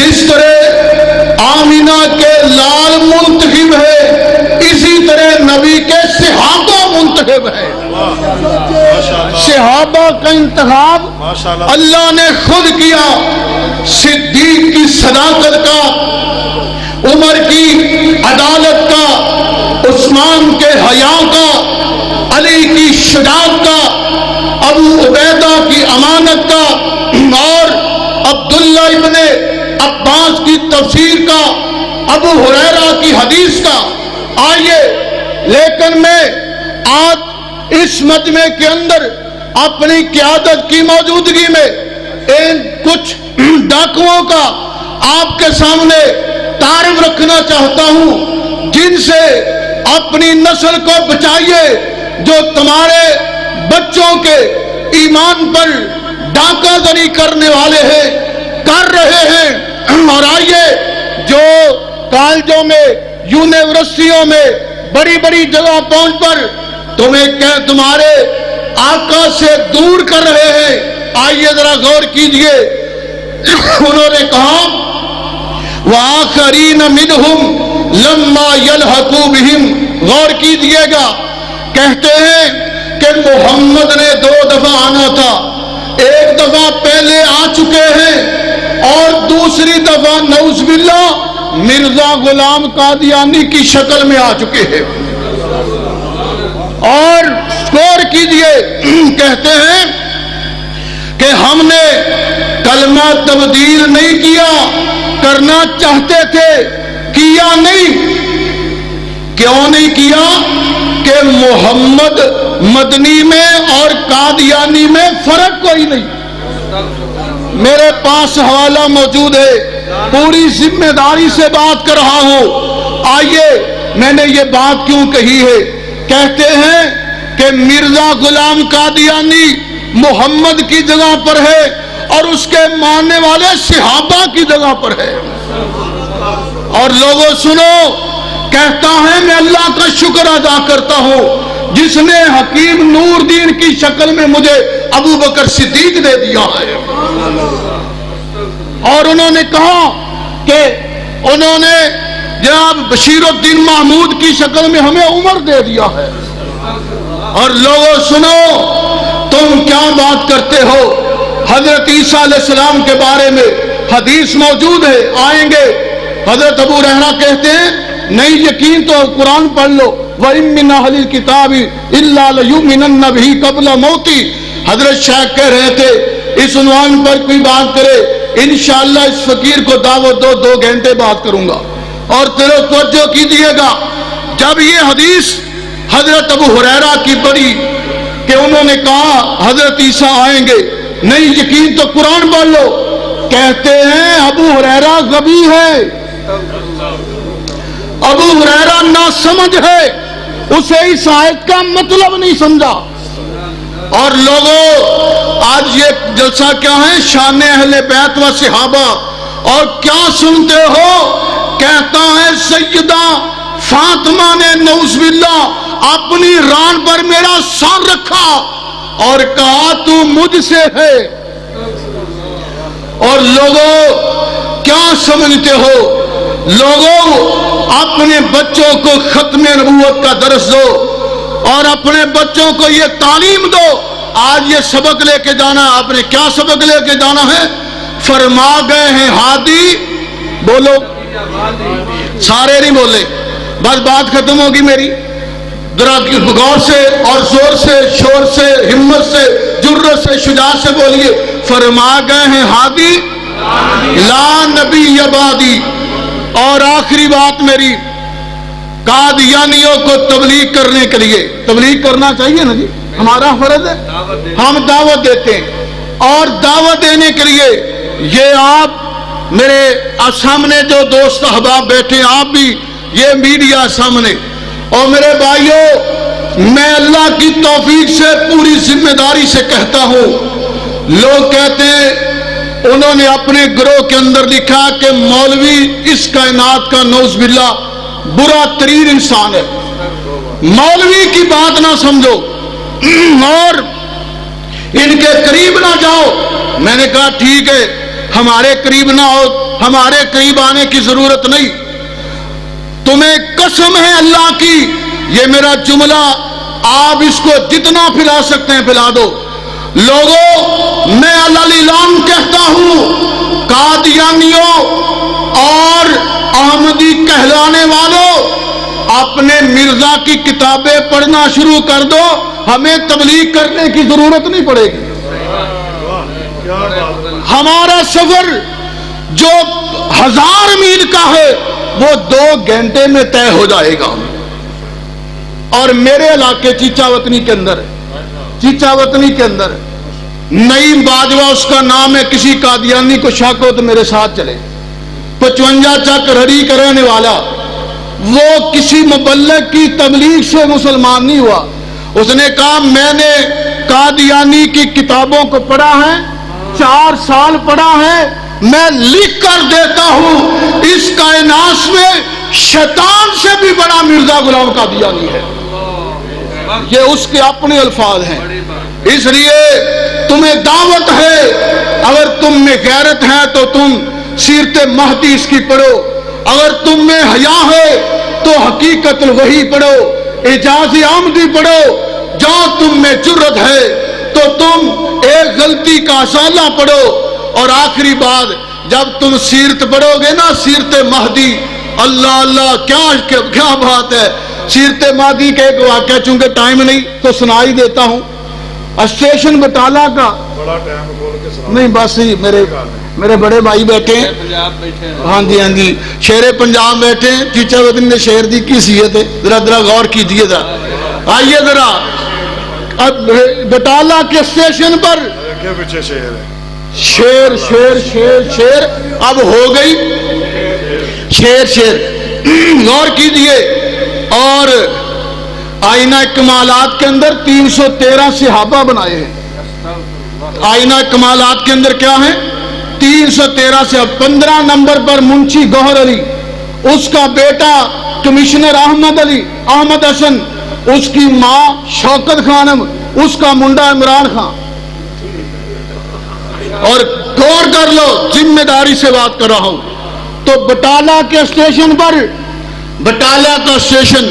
جس طرح آمینہ کے لال منتخب ہے، اسی طرح نبی کے صحابہ منتخب ہے۔ صحابہ کا انتخاب اللہ نے خود کیا، صدیق کی صداقت کا، عمر کی عدالت کا، عثمان کے حیا کا، علی کی شجاعت کا، ابو عبیدہ کی امانت کا، اور عبداللہ ابن عباس کی تفسیر کا، ابو ہریرہ کی حدیث کا۔ آئیے، لیکن میں آج اس مجمع کے اندر اپنی قیادت کی موجودگی میں ان کچھ ڈاکوؤں کا آپ کے سامنے تعارف رکھنا چاہتا ہوں، جن سے اپنی نسل کو بچائیے، جو تمہارے بچوں کے ایمان پر ڈاکہ زنی کرنے والے ہیں، کر رہے ہیں۔ اور آئیے، جو کالجوں میں، یونیورسٹیوں میں، بڑی بڑی جگہ پہنچ پر تمہارے آقا سے دور کر رہے ہیں، آئیے ذرا غور کیجئے۔ انہوں نے کہا وَآخَرِينَ مِنْهُمْ لَمَّا يَلْحَقُوا بِهِمْ، غور کیجئے گا، کہتے ہیں کہ محمد نے 2 دفعہ آنا تھا، ایک دفعہ پہلے آ چکے ہیں، اور دوسری دفعہ نعوذ باللہ مرزا غلام قادیانی کی شکل میں آ چکے ہیں۔ اور غور کیجئے، کہتے ہیں کہ ہم نے کلمہ تبدیل نہیں کیا، کرنا چاہتے تھے، کیا نہیں۔ کیوں نہیں کیا؟ کہ محمد مدنی میں اور قادیانی میں فرق کوئی نہیں۔ میرے پاس حوالہ موجود ہے، پوری ذمہ داری سے بات کر رہا ہوں۔ آئیے، میں نے یہ بات کیوں کہی ہے؟ کہتے ہیں کہ مرزا غلام قادیانی محمد کی جگہ پر ہے، اور اس کے ماننے والے صحابہ کی جگہ پر ہے۔ اور لوگوں سنو، کہتا ہے میں اللہ کا شکر ادا کرتا ہوں جس نے حکیم نور دین کی شکل میں مجھے ابو بکر صدیق دے دیا ہے۔ اور انہوں نے کہا کہ انہوں نے جناب بشیر الدین محمود کی شکل میں ہمیں عمر دے دیا ہے۔ اور لوگوں سنو، تم کیا بات کرتے ہو؟ حضرت عیسیٰ علیہ السلام کے بارے میں حدیث موجود ہے، آئیں گے۔ حضرت ابو ہریرہ کہتے ہیں نہیں یقین تو قرآن پڑھ لو، وَإِن مِّنْ أَهْلِ الْكِتَابِ إِلَّا لَيُؤْمِنَنَّ بِهِ قَبْلَ مَوْتِهِ۔ حضرت شیخ کہہ رہے تھے اس عنوان پر کوئی بات کرے، انشاءاللہ اس فقیر کو دعوت دو، 2 گھنٹے بات کروں گا۔ اور توجہ کیجئے گا، جب یہ حدیث حضرت ابو ہریرہ کی پڑھی کہ انہوں نے کہا حضرت عیسیٰ آئیں گے، نہیں یقین تو قرآن پڑھ لو، کہتے ہیں ابو ہریرہ غبی ہے، ابو ہریرہ ناسمجھ ہے، اسے اس آیت کا مطلب نہیں سمجھا۔ اور لوگوں، آج یہ جلسہ کیا ہے؟ شان اہل بیت و صحابہ۔ اور کیا سنتے ہو؟ کہتا ہے سیدہ فاطمہ نے نعوذ باللہ اپنی ران پر میرا سر رکھا اور کہا تو مجھ سے ہے۔ اور لوگوں کیا سمجھتے ہو؟ لوگوں، اپنے بچوں کو ختم نبوت کا درس دو اور اپنے بچوں کو یہ تعلیم دو۔ آج یہ سبق لے کے جانا ہے، آپ نے کیا سبق لے کے جانا ہے؟ فرما گئے ہیں ہادی، بولو، سارے نہیں بولے، بس بات ختم ہوگی میری۔ ذرا غور سے اور زور سے، شور سے، ہمت سے، جرأت سے، شجاعت سے بولیے، فرما گئے ہیں ہادی لا نبی بعدی۔ اور آخری بات میری، قادیانیوں کو تبلیغ کرنے کے لیے، تبلیغ کرنا چاہیے نا جی، ہمارا فرض ہے، ہم دعوت دیتے ہیں، اور دعوت دینے کے لیے یہ آپ میرے سامنے جو دوست احباب بیٹھے ہیں، آپ بھی یہ میڈیا سامنے، اور میرے بھائیوں، میں اللہ کی توفیق سے پوری ذمہ داری سے کہتا ہوں، لوگ کہتے ہیں انہوں نے اپنے گروہ کے اندر لکھا کہ مولوی اس کائنات کا نعوذ باللہ برا ترین انسان ہے، مولوی کی بات نہ سمجھو اور ان کے قریب نہ جاؤ۔ میں نے کہا ٹھیک ہے، ہمارے قریب نہ ہو ہمارے قریب آنے کی ضرورت نہیں. تمہیں قسم ہے اللہ کی، یہ میرا جملہ آپ اس کو جتنا پھیلا سکتے ہیں پھیلا دو. لوگوں، میں العلان کہتا ہوں، قادیانیوں اور احمدی کہلانے والوں، اپنے مرزا کی کتابیں پڑھنا شروع کر دو، ہمیں تبلیغ کرنے کی ضرورت نہیں پڑے گی. ہمارا سفر جو 1000 میل کا ہے وہ 2 گھنٹے میں طے ہو جائے گا. اور میرے علاقے چیچا وطنی کے اندر نعیم باجوہ اس کا نام ہے، کسی قادیانی کو شک ہو تو میرے ساتھ چلے. 55 چک رڑی کا رہنے والا، وہ کسی مبلغ کی تبلیغ سے مسلمان نہیں ہوا. اس نے کہا میں نے قادیانی کی کتابوں کو پڑھا ہے، 4 سال پڑھا ہے، میں لکھ کر دیتا ہوں اس کائنات میں شیطان سے بھی بڑا مرزا غلام قادیانی ہے. یہ اس کے اپنے الفاظ ہیں. اس لیے تمہیں دعوت ہے، اگر تم میں غیرت ہے تو تم سیرت مہدی اس کی پڑھو، اگر تم میں حیا ہے تو حقیقت الوحی پڑھو، اعجاز احمدی پڑھو، جہاں تم میں جرت ہے تو تم ایک غلطی کا اصالہ پڑھو. اور آخری بات، جب تم سیرت پڑھو گے نا، سیرت مہدی، اللہ اللہ کیا بات ہے. سیرت مہدی کا ایک واقعہ، چونکہ ٹائم نہیں تو سنا ہی دیتا ہوں. اسٹیشن بٹالہ کا نہیں، بس میرے بڑے بھائی بیٹھے ہیں، ہاں جی شیر پنجاب بیٹھے ہیں. چیچا وطنی نے شیر دی کی سیت ہے، ذرا غور کیجئے. آئیے ذرا بٹالہ کے اسٹیشن پر شیر شیر شیر شیر اب ہو گئی شیر غور کیجئے. اور آئینہ کمالات کے اندر 313 صحابہ بنائے ہیں. آئینہ کمالات کے اندر کیا ہے؟ 313 سے 15 نمبر پر منشی گوہر علی، اس کا بیٹا کمشنر احمد حسن، اس کی ماں شوکت خانم، اس کا منڈا عمران خان. اور غور کر لو، ذمہ داری سے بات کر رہا ہوں. تو بٹالہ کے اسٹیشن پر، بٹالہ کا اسٹیشن،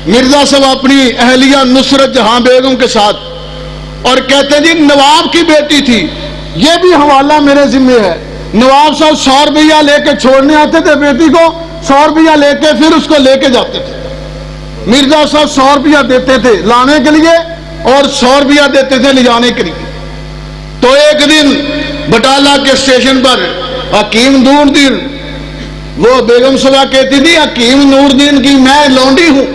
مرزا صاحب اپنی اہلیہ نصرت جہاں بیگم کے ساتھ، اور کہتے جی نواب کی بیٹی تھی. یہ بھی حوالہ میرے ذمہ ہے. نواب صاحب 100 روپیہ لے کے چھوڑنے آتے تھے بیٹی کو، 100 روپیہ لے کے پھر اس کو لے کے جاتے تھے. مرزا صاحب 100 روپیہ دیتے تھے لانے کے لیے اور 100 روپیہ دیتے تھے لے جانے کے لیے. تو ایک دن بٹالہ کے اسٹیشن پر حکیم نور دین، وہ بیگم صبح کہتی تھی حکیم نور دین کی میں لونڈی ہوں.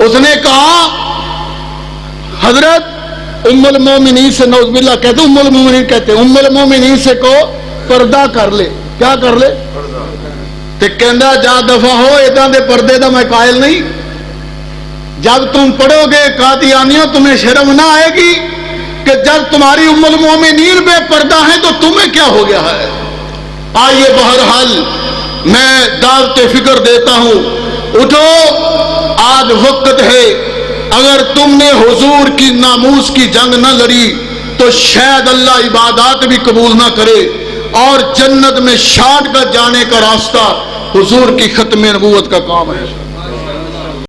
اس نے کہا حضرت ام المومنین سے، نعوذ باللہ کہتے ام المومنین کہتے، ام المومنین سے کو پردہ کر لے. کیا کر لے؟ تے کہندا جا دفع ہو، ادھا دے پردے دا میں قائل نہیں. جب تم پڑھو گے قادیانیوں تمہیں شرم نہ آئے گی کہ جب تمہاری ام المومنین بے پردہ ہے تو تمہیں کیا ہو گیا ہے. آئیے بہرحال میں دعوت فکر دیتا ہوں، اٹھو، آج وقت ہے. اگر تم نے حضور کی ناموس کی جنگ نہ لڑی تو شاید اللہ عبادات بھی قبول نہ کرے، اور جنت میں شارٹ کٹ جانے کا راستہ حضور کی ختم نبوت کا کام ہے.